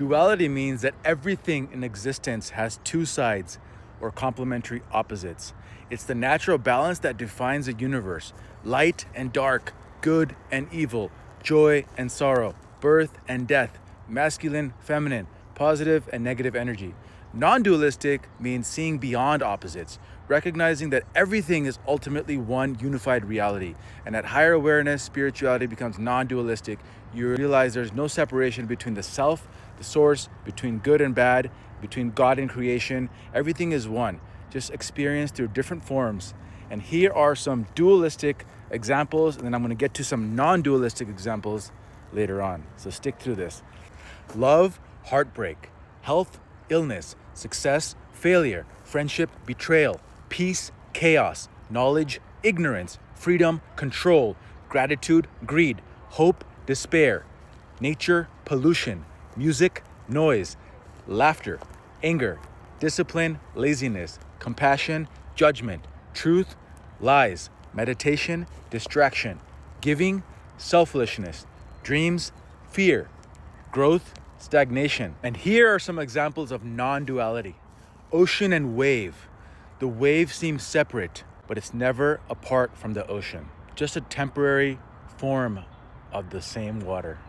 Duality means that everything in existence has two sides or complementary opposites. It's the natural balance that defines the universe: light and dark, good and evil, joy and sorrow, birth and death, masculine, feminine, positive and negative energy. Non-dualistic means seeing beyond opposites, recognizing that everything is ultimately one unified reality. And at higher awareness, spirituality becomes non-dualistic. You realize there's no separation between the self, the source, between good and bad, between God and creation. Everything is one, just experienced through different forms. And here are some dualistic examples, and then I'm going to get to some non-dualistic examples later on. So stick through this. Love, heartbreak. Health, illness. Success, failure. Friendship, betrayal. Peace, chaos. Knowledge, ignorance. Freedom, control. Gratitude, greed. Hope, despair. Nature, pollution. Music, noise. Laughter, anger. Discipline, laziness. Compassion, judgment. Truth, lies. Meditation, distraction. Giving, selfishness. Dreams, fear. Growth, stagnation. And here are some examples of non-duality. Ocean and wave. The wave seems separate, but it's never apart from the ocean. Just a temporary form of the same water.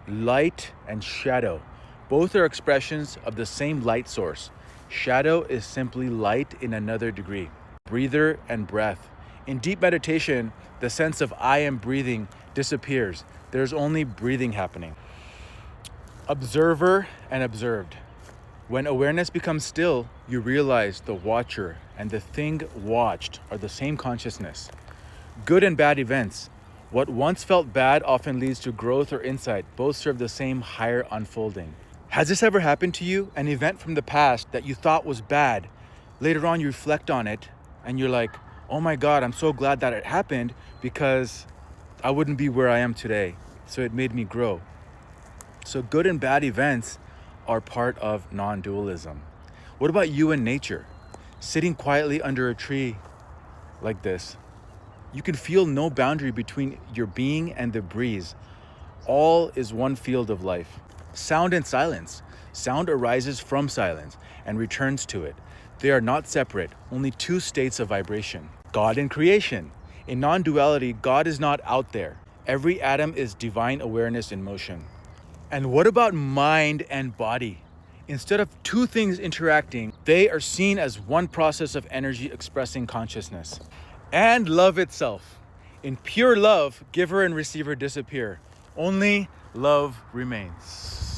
Light and shadow. Both are expressions of the same light source. Shadow is simply light in another degree. Breather and breath. In deep meditation, the sense of I am breathing disappears. There's only breathing happening. Observer and observed. When awareness becomes still, you realize the watcher and the thing watched are the same consciousness. Good and bad events. What once felt bad often leads to growth or insight. Both serve the same higher unfolding. Has this ever happened to you? An event from the past that you thought was bad. Later on, you reflect on it and you're like, oh my God, I'm so glad that it happened because I wouldn't be where I am today. So it made me grow. So good and bad events are part of non-dualism. What about you and nature? Sitting quietly under a tree like this, you can feel no boundary between your being and the breeze. All is one field of life. Sound and silence. Sound arises from silence and returns to it. They are not separate, only two states of vibration. God and creation. In non-duality, God is not out there. Every atom is divine awareness in motion. And what about mind and body? Instead of two things interacting, they are seen as one process of energy expressing consciousness. And love itself. In pure love, giver and receiver disappear. Only love remains.